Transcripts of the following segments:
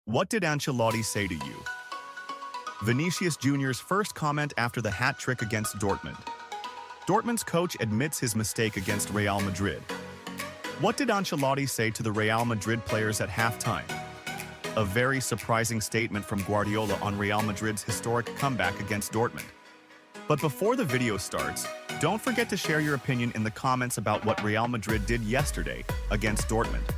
What did Ancelotti say to you? Vinicius Jr.'s first comment after the hat trick against Dortmund. Dortmund's coach admits his mistake against Real Madrid. What did Ancelotti say to the Real Madrid players at halftime? A very surprising statement from Guardiola on Real Madrid's historic comeback against Dortmund. But before the video starts, don't forget to share your opinion in the comments about what Real Madrid did yesterday against Dortmund.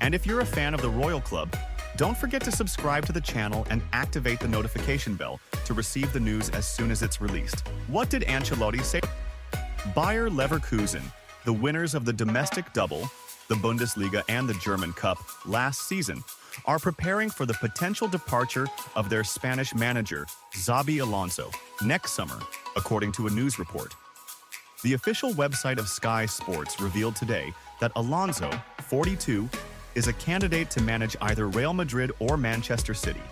And if you're a fan of the Royal Club, don't forget to subscribe to the channel and activate the notification bell to receive the news as soon as it's released. What did Ancelotti say? Bayer Leverkusen, the winners of the domestic double, the Bundesliga and the German Cup last season, are preparing for the potential departure of their Spanish manager, Xabi Alonso, next summer, according to a news report. The official website of Sky Sports revealed today that Alonso, 42, is a candidate to manage either Real Madrid or Manchester City.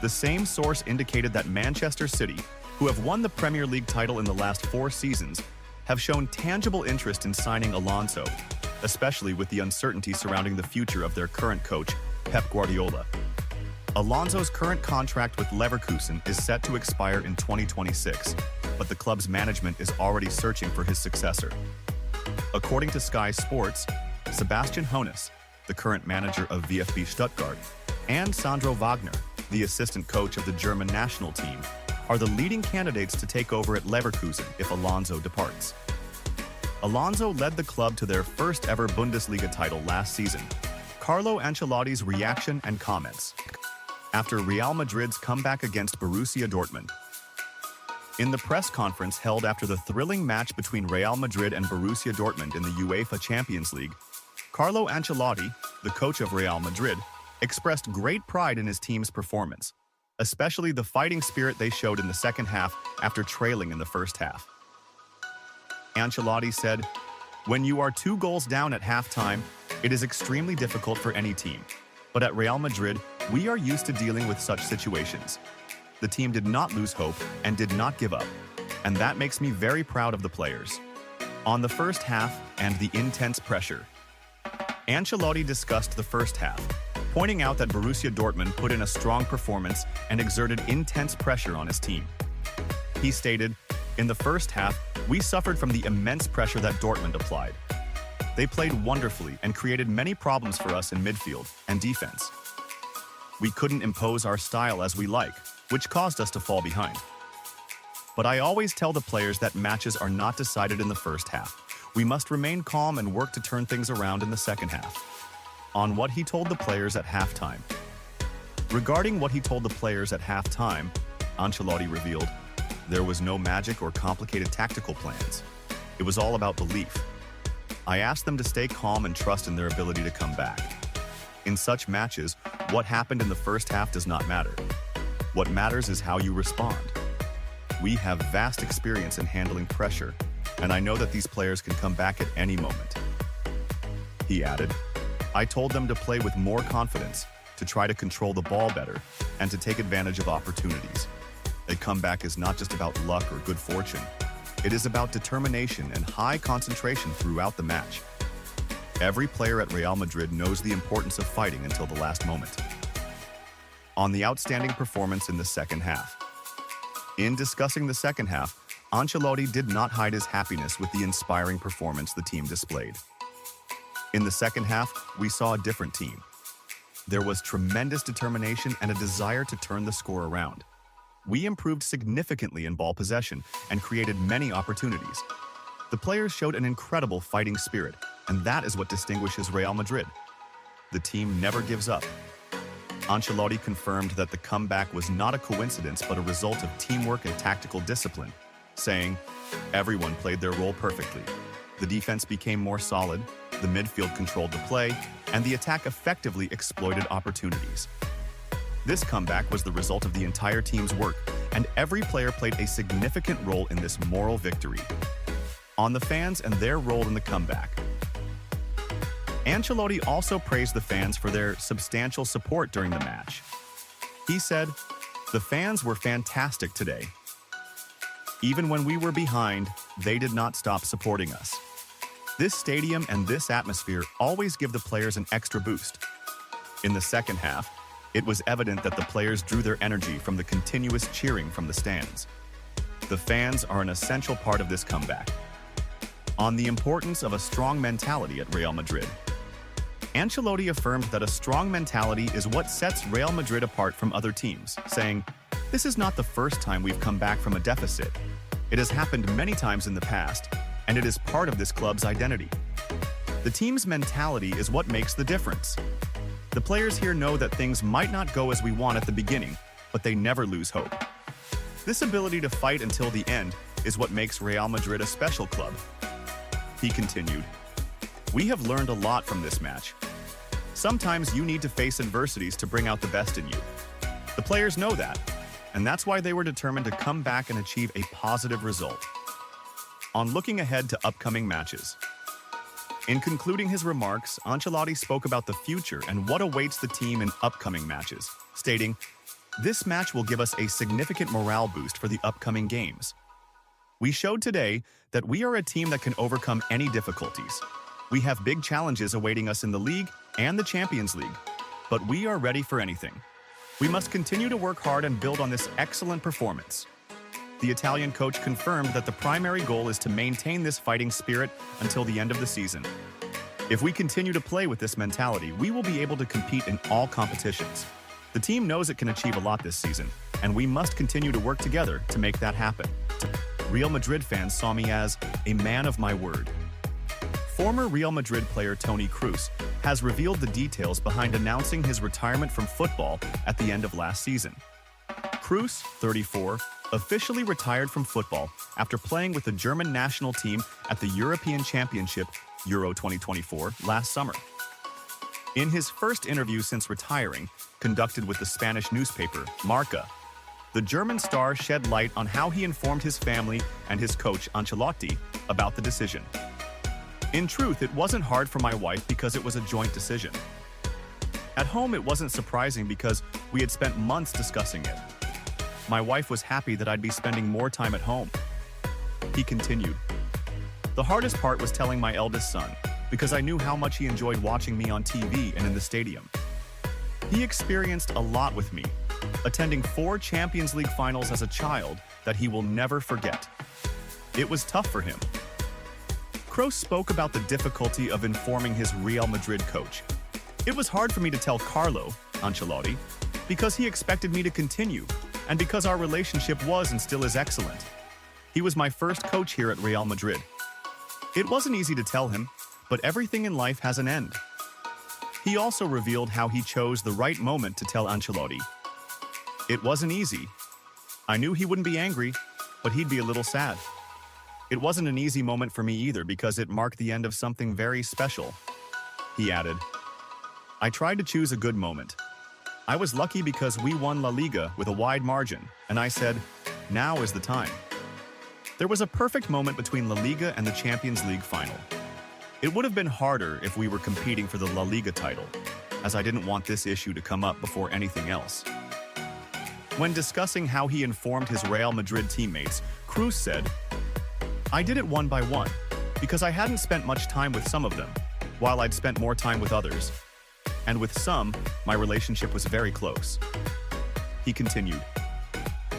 The same source indicated that Manchester City, who have won the Premier League title in the last 4 seasons, have shown tangible interest in signing Alonso, especially with the uncertainty surrounding the future of their current coach, Pep Guardiola. Alonso's current contract with Leverkusen is set to expire in 2026, but the club's management is already searching for his successor. According to Sky Sports, Sebastian Hoeneß, the current manager of VfB Stuttgart, and Sandro Wagner, the assistant coach of the German national team, are the leading candidates to take over at Leverkusen if Alonso departs. Alonso led the club to their first ever Bundesliga title last season. Carlo Ancelotti's reaction and comments after Real Madrid's comeback against Borussia Dortmund. In the press conference held after the thrilling match between Real Madrid and Borussia Dortmund in the UEFA Champions League, Carlo Ancelotti, the coach of Real Madrid, expressed great pride in his team's performance, especially the fighting spirit they showed in the second half after trailing in the first half. Ancelotti said, "When you are 2 goals down at halftime, it is extremely difficult for any team. But at Real Madrid, we are used to dealing with such situations. The team did not lose hope and did not give up, and that makes me very proud of the players." On the first half and the intense pressure, Ancelotti discussed the first half, pointing out that Borussia Dortmund put in a strong performance and exerted intense pressure on his team. He stated, "In the first half, we suffered from the immense pressure that Dortmund applied. They played wonderfully and created many problems for us in midfield and defense. We couldn't impose our style as we like, which caused us to fall behind. But I always tell the players that matches are not decided in the first half. We must remain calm and work to turn things around in the second half." On what he told the players at halftime. Regarding what he told the players at halftime, Ancelotti revealed, "There was no magic or complicated tactical plans. It was all about belief. I asked them to stay calm and trust in their ability to come back. In such matches, what happened in the first half does not matter. What matters is how you respond. We have vast experience in handling pressure, and I know that these players can come back at any moment." He added, "I told them to play with more confidence, to try to control the ball better, and to take advantage of opportunities. A comeback is not just about luck or good fortune. It is about determination and high concentration throughout the match. Every player at Real Madrid knows the importance of fighting until the last moment." On the outstanding performance in the second half. In discussing the second half, Ancelotti did not hide his happiness with the inspiring performance the team displayed. "In the second half, we saw a different team. There was tremendous determination and a desire to turn the score around. We improved significantly in ball possession and created many opportunities. The players showed an incredible fighting spirit, and that is what distinguishes Real Madrid. The team never gives up." Ancelotti confirmed that the comeback was not a coincidence but a result of teamwork and tactical discipline, saying, "Everyone played their role perfectly. The defense became more solid, the midfield controlled the play, and the attack effectively exploited opportunities. This comeback was the result of the entire team's work, and every player played a significant role in this moral victory." On the fans and their role in the comeback. Ancelotti also praised the fans for their substantial support during the match. He said, "The fans were fantastic today. Even when we were behind, they did not stop supporting us. This stadium and this atmosphere always give the players an extra boost." In the second half, It was evident that the players drew their energy from the continuous cheering from the stands. The fans are an essential part of this comeback. On the importance of a strong mentality at Real Madrid, Ancelotti affirmed that a strong mentality is what sets Real Madrid apart from other teams, saying, "This is not the first time we've come back from a deficit. It has happened many times in the past, and it is part of this club's identity. The team's mentality is what makes the difference. The players here know that things might not go as we want at the beginning, but they never lose hope. This ability to fight until the end is what makes Real Madrid a special club." He continued, "We have learned a lot from this match. Sometimes you need to face adversities to bring out the best in you. The players know that, and that's why they were determined to come back and achieve a positive result." On looking ahead to upcoming matches, in concluding his remarks, Ancelotti spoke about the future and what awaits the team in upcoming matches, stating, "This match will give us a significant morale boost for the upcoming games. We showed today that we are a team that can overcome any difficulties. We have big challenges awaiting us in the league and the Champions League, but we are ready for anything. We must continue to work hard and build on this excellent performance." The Italian coach confirmed that the primary goal is to maintain this fighting spirit until the end of the season. "If we continue to play with this mentality, we will be able to compete in all competitions. The team knows it can achieve a lot this season, and we must continue to work together to make that happen." Real Madrid fans saw me as a man of my word. Former Real Madrid player Toni Kroos has revealed the details behind announcing his retirement from football at the end of last season. Kroos, 34, officially retired from football after playing with the German national team at the European Championship Euro 2024 last summer. In his first interview since retiring, conducted with the Spanish newspaper Marca, the German star shed light on how he informed his family and his coach Ancelotti about the decision. "In truth, it wasn't hard for my wife because it was a joint decision. At home, it wasn't surprising because we had spent months discussing it. My wife was happy that I'd be spending more time at home." He continued, "The hardest part was telling my eldest son, because I knew how much he enjoyed watching me on TV and in the stadium. He experienced a lot with me, attending 4 Champions League finals as a child that he will never forget. It was tough for him." Kroos spoke about the difficulty of informing his Real Madrid coach. "It was hard for me to tell Carlo, Ancelotti, because he expected me to continue, and because our relationship was and still is excellent. He was my first coach here at Real Madrid. It wasn't easy to tell him, but everything in life has an end." He also revealed how he chose the right moment to tell Ancelotti. "It wasn't easy. I knew he wouldn't be angry, but he'd be a little sad. It wasn't an easy moment for me either because it marked the end of something very special." He added, "I tried to choose a good moment. I was lucky because we won La Liga with a wide margin, and I said, now is the time. There was a perfect moment between La Liga and the Champions League final. It would have been harder if we were competing for the La Liga title, as I didn't want this issue to come up before anything else." When discussing how he informed his Real Madrid teammates, Kroos said, "I did it one by one, because I hadn't spent much time with some of them, while I'd spent more time with others. And with some, my relationship was very close." He continued,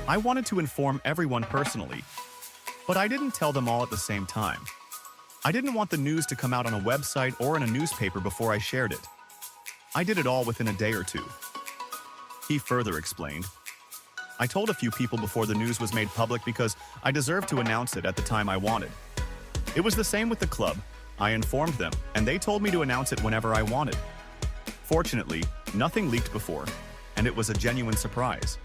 "I wanted to inform everyone personally, but I didn't tell them all at the same time. I didn't want the news to come out on a website or in a newspaper before I shared it. I did it all within a day or two." He further explained, "I told a few people before the news was made public because I deserved to announce it at the time I wanted. It was the same with the club. I informed them, and they told me to announce it whenever I wanted. Fortunately, nothing leaked before, and it was a genuine surprise."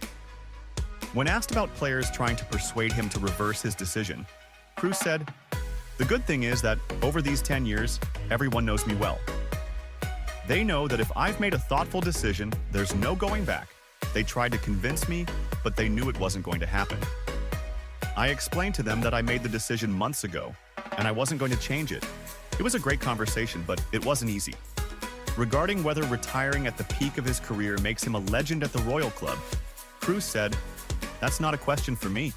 When asked about players trying to persuade him to reverse his decision, Kroos said, "The good thing is that, over these 10 years, everyone knows me well. They know that if I've made a thoughtful decision, there's no going back. They tried to convince me, but they knew it wasn't going to happen. I explained to them that I made the decision months ago, and I wasn't going to change it. It was a great conversation, but it wasn't easy." Regarding whether retiring at the peak of his career makes him a legend at the Royal Club, Kroos said, "That's not a question for me.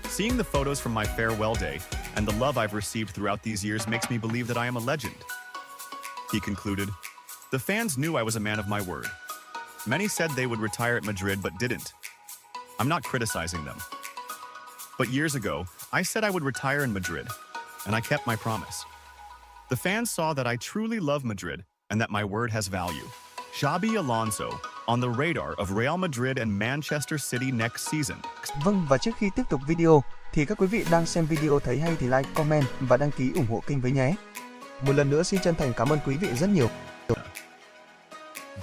Seeing the photos from my farewell day and the love I've received throughout these years makes me believe that I am a legend." He concluded, "The fans knew I was a man of my word. Many said they would retire at Madrid but didn't. I'm not criticizing them. But years ago, I said I would retire in Madrid, and I kept my promise. The fans saw that I truly love Madrid and that my word has value. Xabi Alonso, on the radar of Real Madrid and Manchester City next season. Vâng, và trước khi tiếp tục video, thì các quý vị đang xem video thấy hay thì like, comment và đăng ký ủng hộ kênh với nhé. Một lần nữa xin chân thành cảm ơn quý vị rất nhiều.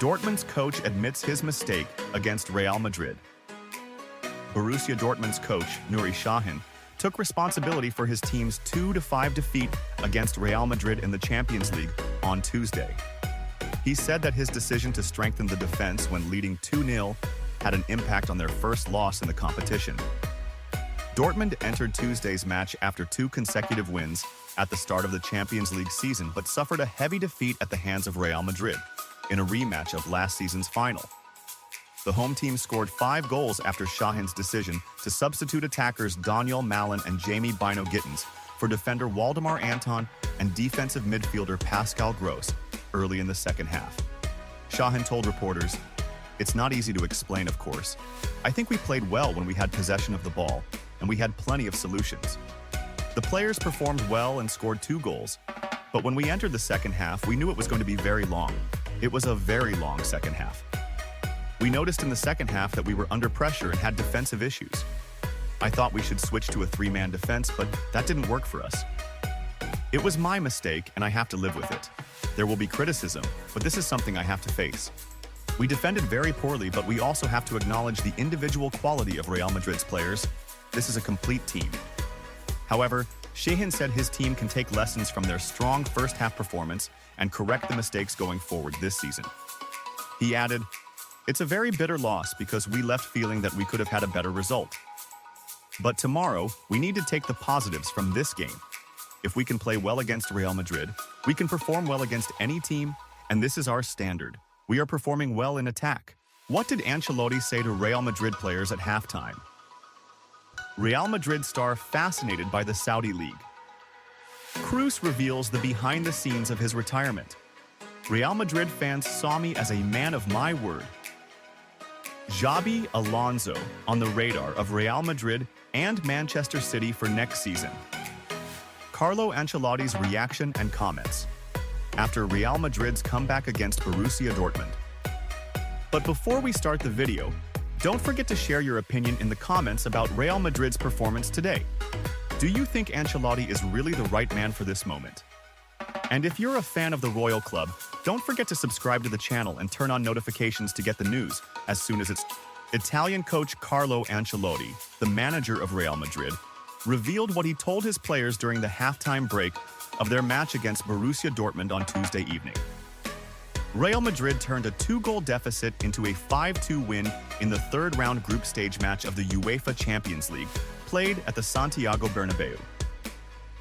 Dortmund's coach admits his mistake against Real Madrid. Borussia Dortmund's coach, Nuri Sahin, took responsibility for his team's 2-5 defeat against Real Madrid in the Champions League on Tuesday. He said that his decision to strengthen the defense when leading 2-0 had an impact on their first loss in the competition. Dortmund entered Tuesday's match after 2 consecutive wins at the start of the Champions League season but suffered a heavy defeat at the hands of Real Madrid in a rematch of last season's final. The home team scored 5 goals after Sahin's decision to substitute attackers Daniel Malin and Jamie Bino Gittins for defender Waldemar Anton and defensive midfielder Pascal Gross early in the second half. Sahin told reporters, "It's not easy to explain, of course. I think we played well when we had possession of the ball, and we had plenty of solutions. The players performed well and scored 2 goals, but when we entered the second half, we knew it was going to be very long. It was a very long second half. We noticed in the second half that we were under pressure and had defensive issues. I thought we should switch to a 3-man defense, but that didn't work for us. It was my mistake, and I have to live with it. There will be criticism, but this is something I have to face. We defended very poorly, but we also have to acknowledge the individual quality of Real Madrid's players. This is a complete team." However, Sahin said his team can take lessons from their strong first-half performance and correct the mistakes going forward this season. He added, "It's a very bitter loss because we left feeling that we could have had a better result. But tomorrow, we need to take the positives from this game. If we can play well against Real Madrid, we can perform well against any team, and this is our standard. We are performing well in attack." What did Ancelotti say to Real Madrid players at halftime? Real Madrid star fascinated by the Saudi League. Cruz reveals the behind-the-scenes of his retirement. Real Madrid fans saw me as a man of my word. Xabi Alonso on the radar of Real Madrid and Manchester City for next season. Carlo Ancelotti's reaction and comments after Real Madrid's comeback against Borussia Dortmund. But before we start the video, don't forget to share your opinion in the comments about Real Madrid's performance today. Do you think Ancelotti is really the right man for this moment? And if you're a fan of the Royal Club, don't forget to subscribe to the channel and turn on notifications to get the news as soon as it's... Italian coach Carlo Ancelotti, the manager of Real Madrid, revealed what he told his players during the halftime break of their match against Borussia Dortmund on Tuesday evening. Real Madrid turned a 2-goal deficit into a 5-2 win in the third-round group stage match of the UEFA Champions League, played at the Santiago Bernabeu.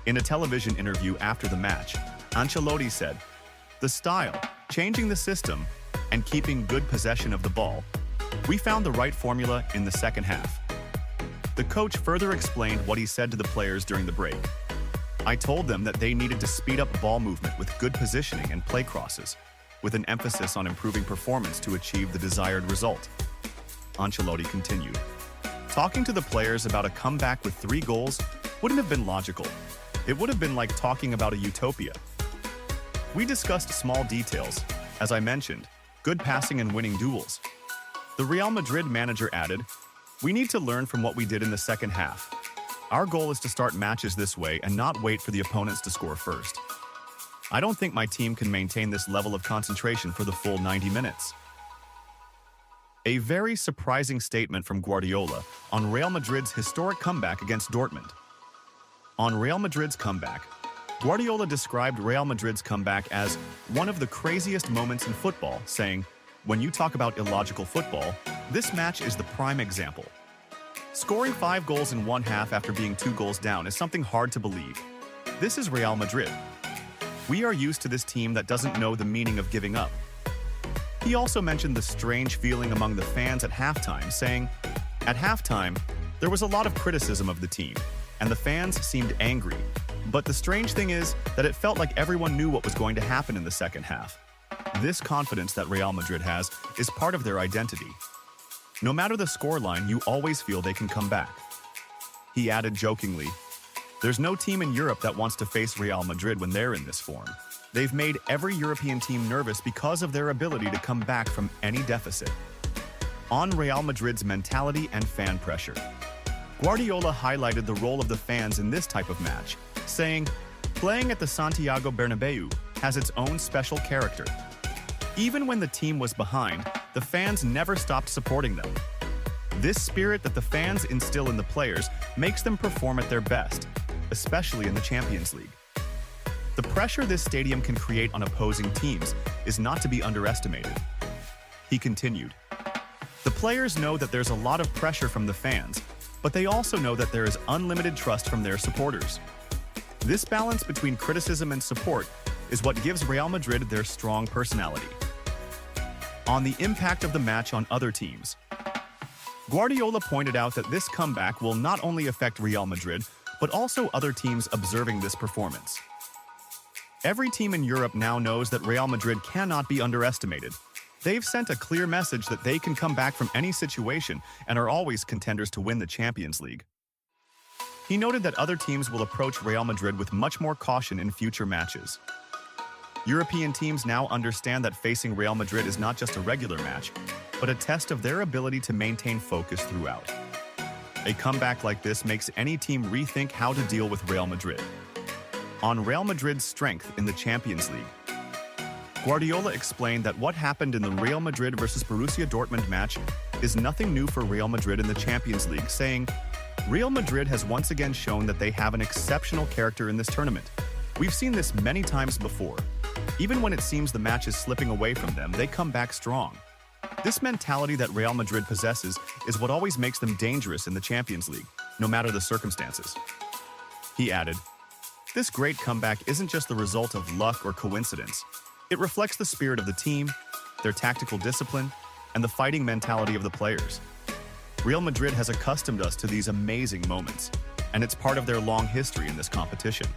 In a television interview after the match, Ancelotti said, "The style, changing the system, and keeping good possession of the ball, we found the right formula in the second half." The coach further explained what he said to the players during the break. "I told them that they needed to speed up ball movement with good positioning and play crosses, with an emphasis on improving performance to achieve the desired result." Ancelotti continued. Talking to the players about a comeback with 3 goals wouldn't have been logical. It would have been like talking about a utopia. We discussed small details, as I mentioned, good passing and winning duels. The Real Madrid manager added, "We need to learn from what we did in the second half. Our goal is to start matches this way and not wait for the opponents to score first. I don't think my team can maintain this level of concentration for the full 90 minutes." A very surprising statement from Guardiola on Real Madrid's historic comeback against Dortmund. On Real Madrid's comeback, Guardiola described Real Madrid's comeback as one of the craziest moments in football, saying, "When you talk about illogical football, this match is the prime example. Scoring 5 goals in one half after being 2 goals down is something hard to believe. This is Real Madrid. We are used to this team that doesn't know the meaning of giving up." He also mentioned the strange feeling among the fans at halftime, saying, "At halftime, there was a lot of criticism of the team, and the fans seemed angry. But the strange thing is that it felt like everyone knew what was going to happen in the second half. This confidence that Real Madrid has is part of their identity. No matter the scoreline, you always feel they can come back. He added jokingly, "There's no team in Europe that wants to face Real Madrid when they're in this form. They've made every European team nervous because of their ability to come back from any deficit." On Real Madrid's mentality and fan pressure, Guardiola highlighted the role of the fans in this type of match, saying, "Playing at the Santiago Bernabeu has its own special character. Even when the team was behind, the fans never stopped supporting them. This spirit that the fans instill in the players makes them perform at their best, especially in the Champions League. The pressure this stadium can create on opposing teams is not to be underestimated." He continued, "The players know that there's a lot of pressure from the fans, but they also know that there is unlimited trust from their supporters. This balance between criticism and support is what gives Real Madrid their strong personality." On the impact of the match on other teams, Guardiola pointed out that this comeback will not only affect Real Madrid, but also other teams observing this performance. Every team in Europe now knows that Real Madrid cannot be underestimated. They've sent a clear message that they can come back from any situation and are always contenders to win the Champions League. He noted that other teams will approach Real Madrid with much more caution in future matches. European teams now understand that facing Real Madrid is not just a regular match, but a test of their ability to maintain focus throughout. A comeback like this makes any team rethink how to deal with Real Madrid. On Real Madrid's strength in the Champions League, Guardiola explained that what happened in the Real Madrid versus Borussia Dortmund match is nothing new for Real Madrid in the Champions League, saying, "Real Madrid has once again shown that they have an exceptional character in this tournament. We've seen this many times before. Even when it seems the match is slipping away from them, they come back strong. This mentality that Real Madrid possesses is what always makes them dangerous in the Champions League, no matter the circumstances." He added, "This great comeback isn't just the result of luck or coincidence. It reflects the spirit of the team, their tactical discipline, and the fighting mentality of the players. Real Madrid has accustomed us to these amazing moments, and it's part of their long history in this competition."